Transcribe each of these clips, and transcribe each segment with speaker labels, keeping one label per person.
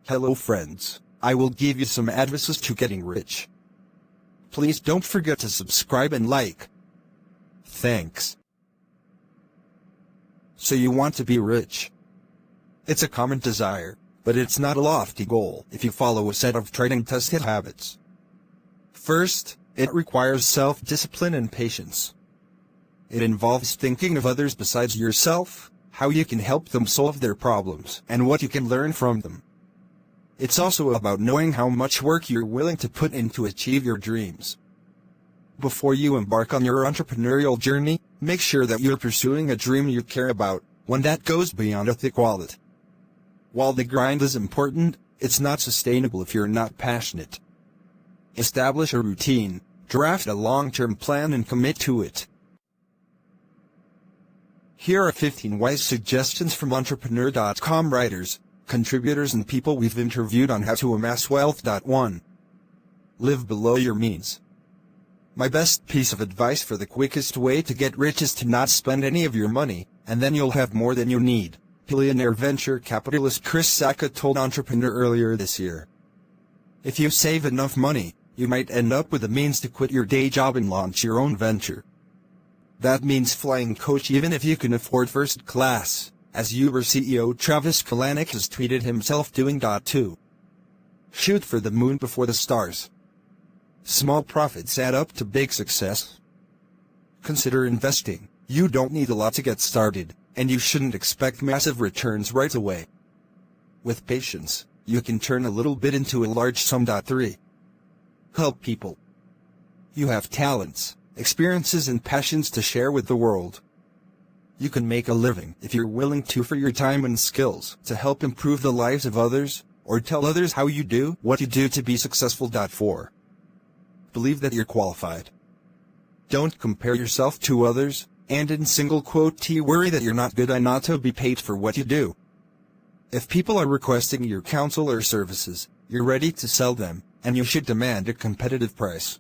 Speaker 1: Hello friends, I will give you some advices to getting rich. Please don't forget to subscribe and like. Thanks. So you want to be rich? It's a common desire, but it's not a lofty goal if you follow a set of tried and tested habits. First, it requires self-discipline and patience. It involves thinking of others besides yourself, how you can help them solve their problems, and what you can learn from them. It's also about knowing how much work you're willing to put in to achieve your dreams. Before you embark on your entrepreneurial journey, make sure that you're pursuing a dream you care about, one that goes beyond a thick wallet. While the grind is important, it's not sustainable if you're not passionate. Establish a routine, draft a long-term plan and commit to it. Here are 15 wise suggestions from entrepreneur.com writers, contributors and people we've interviewed on how to amass wealth. 1. Live below your means. My best piece of advice for the quickest way to get rich is to not spend any of your money, and then you'll have more than you need, billionaire venture capitalist Chris Sacca told Entrepreneur earlier this year. If you save enough money, you might end up with the means to quit your day job and launch your own venture. That means flying coach even if you can afford first class, as Uber CEO Travis Kalanick has tweeted himself doing. 2. Shoot for the moon before the stars. Small profits add up to big success. Consider investing. You don't need a lot to get started, and you shouldn't expect massive returns right away. With patience, you can turn a little bit into a large sum. 3. Help people. You have talents, experiences and passions to share with the world. You can make a living if you're willing to for your time and skills to help improve the lives of others, or tell others how you do what you do to be successful. 4. Believe that you're qualified. Don't compare yourself to others, and in single quote worry that you're not good enough to be paid for what you do. If people are requesting your counsel or services, you're ready to sell them, and you should demand a competitive price.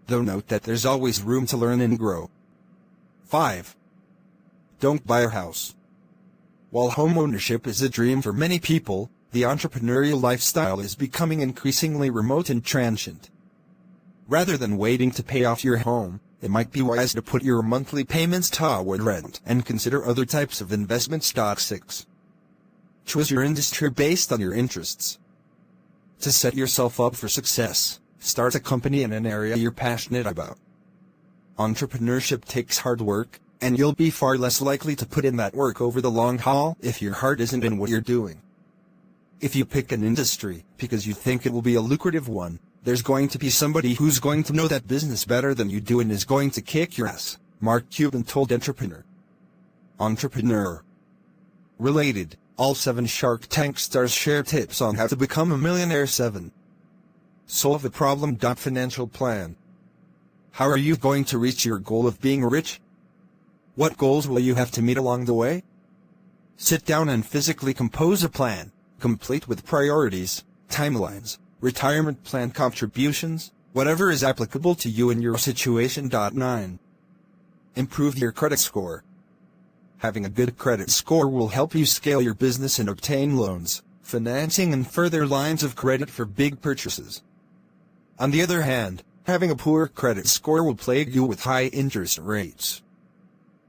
Speaker 1: Though note that there's always room to learn and grow. 5. Don't buy a house. While home ownership is a dream for many people, the entrepreneurial lifestyle is becoming increasingly remote and transient. Rather than waiting to pay off your home, it might be wise to put your monthly payments toward rent and consider other types of investments. 6. Choose your industry based on your interests. To set yourself up for success, start a company in an area you're passionate about. Entrepreneurship takes hard work, and you'll be far less likely to put in that work over the long haul if your heart isn't in what you're doing. If you pick an industry because you think it will be a lucrative one, there's going to be somebody who's going to know that business better than you do and is going to kick your ass, Mark Cuban told Entrepreneur. Entrepreneur. Related, all 7 Shark Tank stars share tips on how to become a millionaire. 7. Solve a problem. Financial plan. How are you going to reach your goal of being rich? What goals will you have to meet along the way? Sit down and physically compose a plan, complete with priorities, timelines, retirement plan contributions, whatever is applicable to you and your situation. 9. Improve your credit score. Having a good credit score will help you scale your business and obtain loans, financing and further lines of credit for big purchases. On the other hand, having a poor credit score will plague you with high interest rates.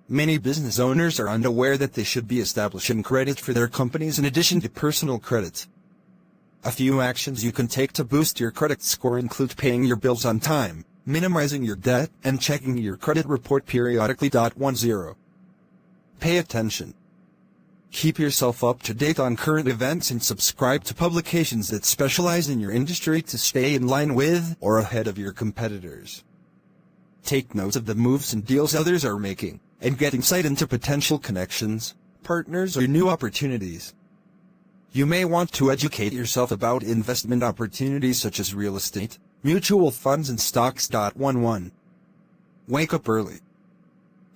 Speaker 1: Many business owners are unaware that they should be establishing credit for their companies in addition to personal credit. A few actions you can take to boost your credit score include paying your bills on time, minimizing your debt, and checking your credit report periodically. 10. Pay attention. Keep yourself up to date on current events and subscribe to publications that specialize in your industry to stay in line with or ahead of your competitors. Take notes of the moves and deals others are making, and get insight into potential connections, partners or new opportunities. You may want to educate yourself about investment opportunities such as real estate, mutual funds and stocks. 11. Wake up early.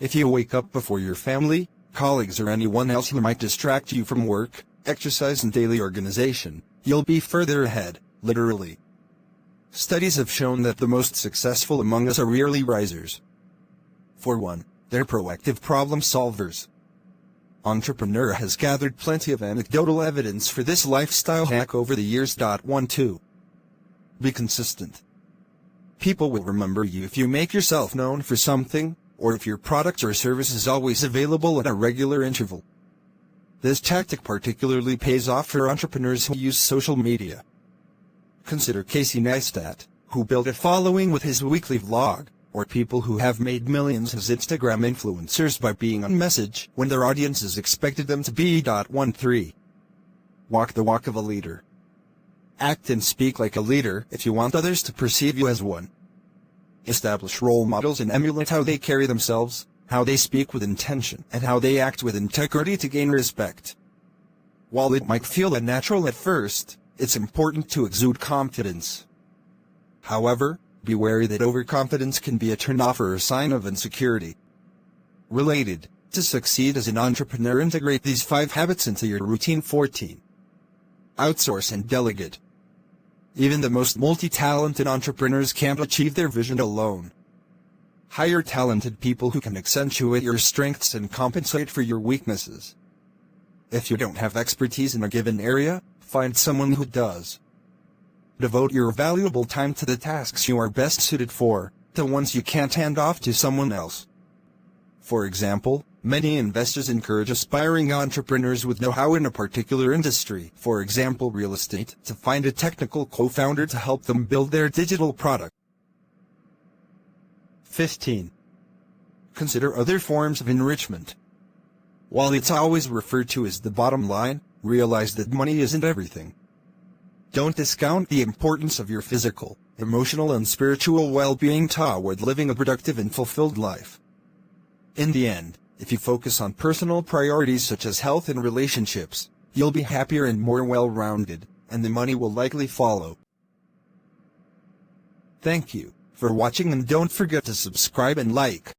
Speaker 1: If you wake up before your family, colleagues or anyone else who might distract you from work, exercise and daily organization, you'll be further ahead, literally. Studies have shown that the most successful among us are early risers. For one, they're proactive problem solvers. Entrepreneur has gathered plenty of anecdotal evidence for this lifestyle hack over the years. 1 2. Be consistent. People will remember you if you make yourself known for something, or if your product or service is always available at a regular interval. This tactic particularly pays off for entrepreneurs who use social media. Consider Casey Neistat, who built a following with his weekly vlog, or people who have made millions as Instagram influencers by being on message when their audiences expected them to be. 1 3. Walk the walk of a leader. Act and speak like a leader if you want others to perceive you as one. Establish role models and emulate how they carry themselves, how they speak with intention, and how they act with integrity to gain respect. While it might feel unnatural at first, it's important to exude confidence. However, be wary that overconfidence can be a turn-off or a sign of insecurity. Related, to succeed as an entrepreneur, integrate these 5 habits into your routine. 14. Outsource and delegate. Even the most multi-talented entrepreneurs can't achieve their vision alone. Hire talented people who can accentuate your strengths and compensate for your weaknesses. If you don't have expertise in a given area, find someone who does. Devote your valuable time to the tasks you are best suited for, the ones you can't hand off to someone else. For example, many investors encourage aspiring entrepreneurs with know-how in a particular industry, for example real estate, to find a technical co-founder to help them build their digital product. 15. Consider other forms of enrichment. While it's always referred to as the bottom line, realize that money isn't everything. Don't discount the importance of your physical, emotional and spiritual well-being toward living a productive and fulfilled life. In the end, if you focus on personal priorities such as health and relationships, you'll be happier and more well-rounded, and the money will likely follow. Thank you for watching, and don't forget to subscribe and like.